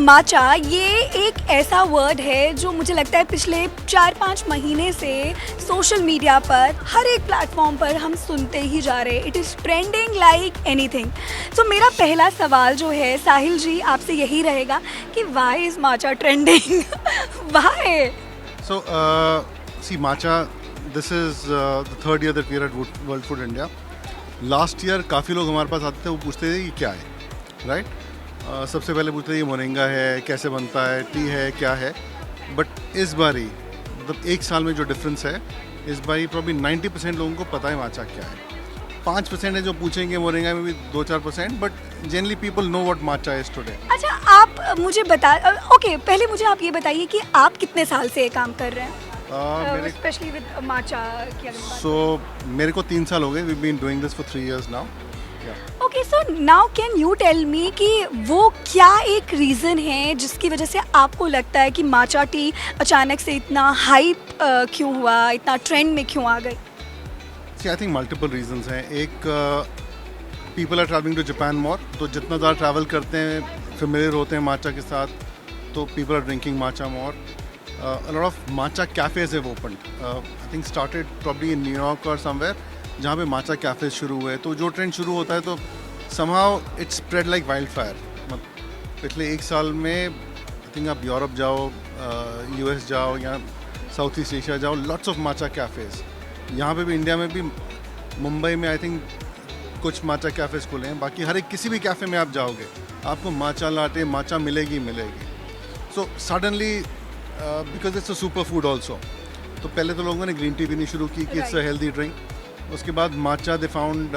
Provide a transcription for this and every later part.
माचा ये एक ऐसा वर्ड है जो मुझे लगता है पिछले 4-5 महीने से सोशल मीडिया पर हर एक प्लेटफॉर्म पर हम सुनते ही जा रहे हैं. It is trending like anything. So मेरा पहला सवाल जो है साहिल जी आपसे यही रहेगा कि why is matcha trending? Why? So, see, matcha, this is the third year that we are at World Food India. Last year काफ़ी लोग हमारे पास आते थे, वो पूछते थे कि क्या है, राइट? सबसे पहले पूछते थे ये मोरिंगा है, कैसे बनता है, टी है, क्या है. बट इस बारी मतलब एक साल में जो डिफरेंस है, इस बारी प्रॉब्ली 90% लोगों को पता है माचा क्या है. 5% है जो पूछेंगे मोरिंगा में भी 2-4%, but generally people know what matcha is today. अच्छा आप मुझे बता ओके पहले मुझे आप ये बताइए कि आप कितने साल से ये काम कर रहे हैं स्पेशली विद माचा की अगर बात. सो मेरे को 3 साल हो गए. We been doing this for 3 years now. Okay so now can you tell me कि वो क्या एक रीज़न है जिसकी वजह से आपको लगता है कि माचा टी अचानक से इतना हाइप क्यों हुआ, इतना ट्रेंड में क्यों आ गई? आई थिंक मल्टीपल रीजंस हैं. एक people are travelling to Japan more, तो जितना ज़्यादा ट्रैवल करते हैं, फेमिलियर होते हैं माचा के साथ, तो people are drinking matcha more. A lot of matcha cafes have opened. I think started probably in New York or somewhere, जहाँ पे माचा कैफ़ेज शुरू हुए. तो जो ट्रेंड शुरू होता है तो somehow it spread like wildfire. पिछले एक साल में आई थिंक आप यूरोप जाओ, US जाओ या साउथ ईस्ट एशिया जाओ, लॉट्स ऑफ माचा कैफ़ेज. यहाँ पे भी इंडिया में भी मुंबई में आई थिंक कुछ माचा कैफ़ेज खुले हैं. बाकी हर एक किसी भी कैफ़े में आप जाओगे आपको माचा लाटे माचा मिलेगी. So suddenly because it's a super food also, तो पहले तो लोगों ने ग्रीन टी पीनी शुरू की कि इट्स अ हेल्दी ड्रिंक. उसके बाद matcha they found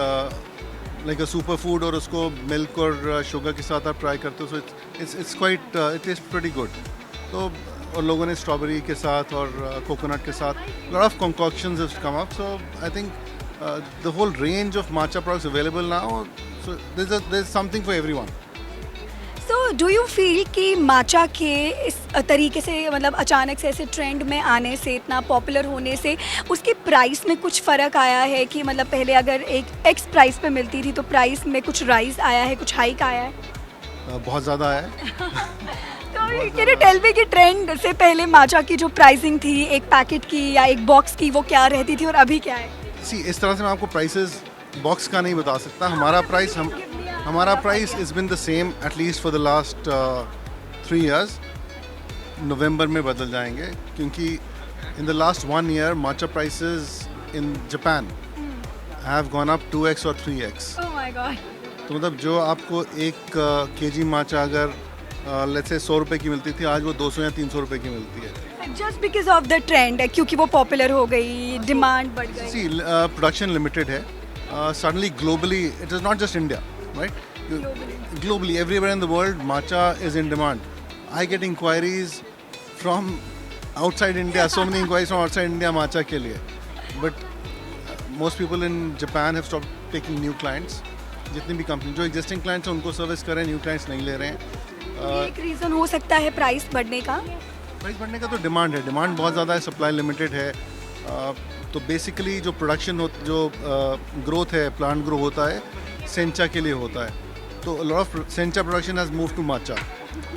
like a super food, और उसको मिल्क और शुगर के साथ आप ट्राई करते हो. So it's quite it is pretty good. तो और लोगों ने स्ट्रॉबेरी के साथ और कोकोनट के साथ lot of concoctions have come up. So I think the whole range of matcha products available now. So there is something for everyone. So do you feel कि माचा के इस तरीके से मतलब अचानक से ऐसे ट्रेंड में आने से, इतना पॉपुलर होने से उसकी प्राइस में कुछ फ़र्क आया है कि मतलब पहले अगर एक एक्स प्राइस पे मिलती थी तो प्राइस में कुछ राइज आया है, कुछ हाइक आया है? बहुत ज़्यादा है. तो कैन यू टेल मी कि ट्रेंड से पहले माचा की जो प्राइसिंग थी एक पैकेट की या एक बॉक्स की, वो क्या रहती थी और अभी क्या है? सी इस तरह से मैं आपको प्राइसेस बॉक्स का नहीं बता सकता. हमारा price is been the same at least for the last 3 years. नवंबर में बदल जाएंगे क्योंकि in the last 1 year matcha prices in Japan have gone up 2x और 3x. Oh my God. तो मतलब जो आपको 1 kg माचा अगर लेट्स से 100 रुपये की मिलती थी, आज वो 200 या 300 रुपये की मिलती है. Just because of the trend, क्योंकि वो पॉपुलर हो गई, डिमांड बढ़ गई. सी प्रोडक्शन लिमिटेड है. Suddenly globally it is not just India, right? Globally, everywhere in the world, matcha is in demand. I get inquiries from outside India, so many inquiries from outside India matcha के लिए. But most people in Japan have stopped taking new clients. जितनी भी company जो existing clients हैं उनको service कर रहे हैं, new clients नहीं ले रहे हैं. एक रीज़न हो सकता है प्राइस बढ़ने का. प्राइस बढ़ने का तो डिमांड है. डिमांड बहुत ज़्यादा है, सप्लाई लिमिटेड है. तो बेसिकली जो प्रोडक्शन जो ग्रोथ है, प्लांट ग्रो होता है, सेंचा के लिए होता है. तो lot of sencha production has move to matcha.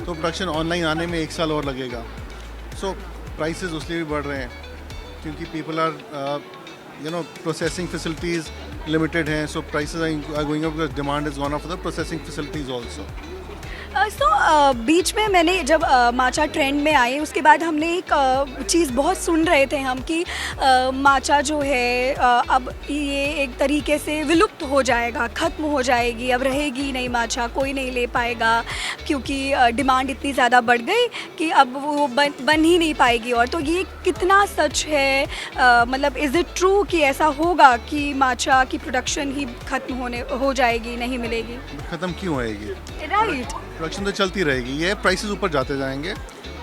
तो प्रोडक्शन ऑनलाइन आने में 1 साल और लगेगा. सो प्राइसेस उसलिए भी बढ़ रहे हैं क्योंकि people are processing facilities limited हैं. So prices are going up because demand is gone up for the processing facilities also. बीच में मैंने जब माचा ट्रेंड में आए उसके बाद हमने एक चीज़ बहुत सुन रहे थे हम कि माचा जो है अब ये एक तरीके से विलुप्त हो जाएगा, ख़त्म हो जाएगी, अब रहेगी नहीं माचा, कोई नहीं ले पाएगा क्योंकि डिमांड इतनी ज़्यादा बढ़ गई कि अब वो बन ही नहीं पाएगी. और तो ये कितना सच है? मतलब इज़ इट ट्रू कि ऐसा होगा कि माचा की प्रोडक्शन ही ख़त्म हो जाएगी, नहीं मिलेगी? ख़त्म क्यों होएगी? राइट. प्रोडक्शन तो चलती रहेगी. ये प्राइसेस ऊपर जाते जाएंगे.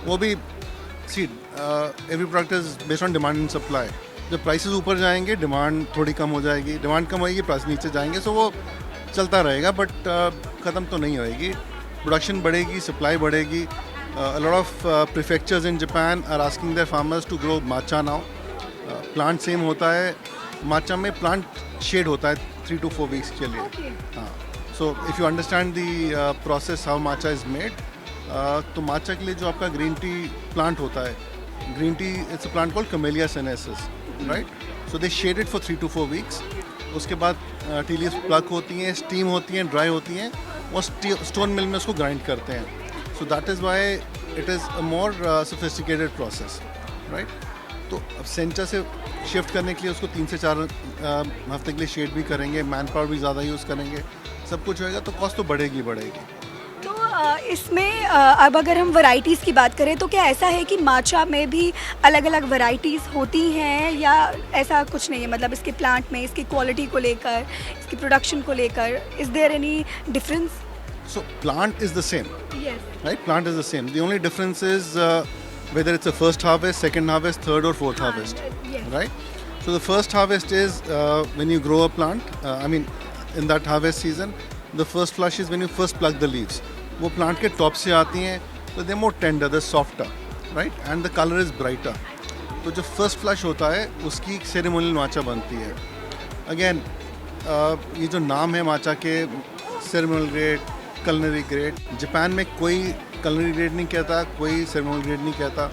वो भी see every product is based on demand and supply. जब प्राइसेस ऊपर जाएंगे डिमांड थोड़ी कम हो जाएगी, डिमांड कम होएगी प्राइस नीचे जाएंगे. सो वो चलता रहेगा बट ख़त्म तो नहीं होएगी. प्रोडक्शन बढ़ेगी, सप्लाई बढ़ेगी. A lot of prefectures in Japan are asking their farmers to grow matcha now. Plant same होता है. matcha में plant shade होता है 3 to 4 weeks के लिए. हाँ. So if you understand the process how matcha is made, तो माचा के लिए जो आपका ग्रीन टी प्लांट होता है, green tea it's a plant called camellia sinensis, right? So they shade it for 3 to 4 weeks. उसके बाद टी लीव्स प्लग होती हैं, स्टीम होती हैं, ड्राई होती हैं, और स्टोन मिल में उसको ग्राइंड करते हैं. So that is why it is a more sophisticated process, right? तो अब सेंचा से शिफ्ट करने के लिए उसको 3 से 4 हफ्ते के लिए शेड भी करेंगे, मैन पावर भी ज़्यादा यूज़ करेंगे, सब कुछ होएगा, तो कॉस्ट तो बढ़ेगी बढ़ेगी. तो इसमें अब अगर हम वैरायटीज़ की बात करें तो क्या ऐसा है कि माचा में भी अलग अलग वैरायटीज़ होती हैं, या ऐसा कुछ नहीं है? मतलब इसके प्लांट में, इसकी क्वालिटी को लेकर, इसकी प्रोडक्शन को लेकर, is there any difference? So plant is the same, yes. right? Plant is the same. The only difference is whether it's a first harvest, second harvest, third or fourth harvest, yes. right? So the first harvest is when you grow a plant. I mean, in that harvest season, the first flush is when you first pluck the leaves. वो plant के top से आती हैं, so they're more tender, they're softer, right? And the color is brighter. तो जो first flush होता है, उसकी ceremonial matcha बनती है. Again, ये जो नाम है माचा के, ceremonial grade, culinary grade, Japan में कोई culinary grade नहीं कहता, कोई ceremonial grade नहीं कहता.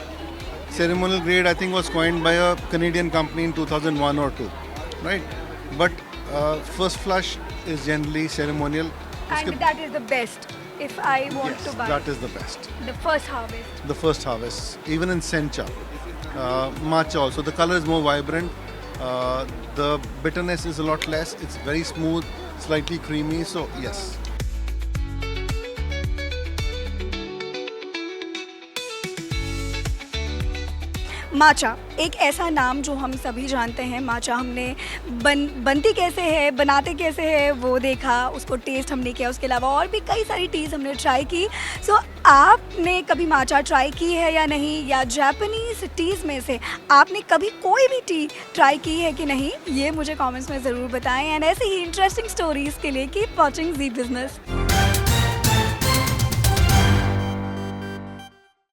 Ceremonial grade I think was coined by a Canadian company in 2001 or 2, right? But first flush is generally ceremonial. And that is the best if I want Yes, to buy. that is the best. The first harvest. The first harvest, even in sencha, matcha also, the color is more vibrant. The bitterness is a lot less. It's very smooth, slightly creamy. So yes. माचा एक ऐसा नाम जो हम सभी जानते हैं. माचा हमने बनती कैसे है, बनाते कैसे है वो देखा, उसको टेस्ट हमने किया. उसके अलावा और भी कई सारी टीज़ हमने ट्राई की. सो आपने कभी माचा ट्राई की है या नहीं, या जापानीज़ टीज़ में से आपने कभी कोई भी टी ट्राई की है कि नहीं, ये मुझे कमेंट्स में ज़रूर बताएं. एंड ऐसे ही इंटरेस्टिंग स्टोरीज़ के लिए कीप वॉचिंग जी बिजनेस.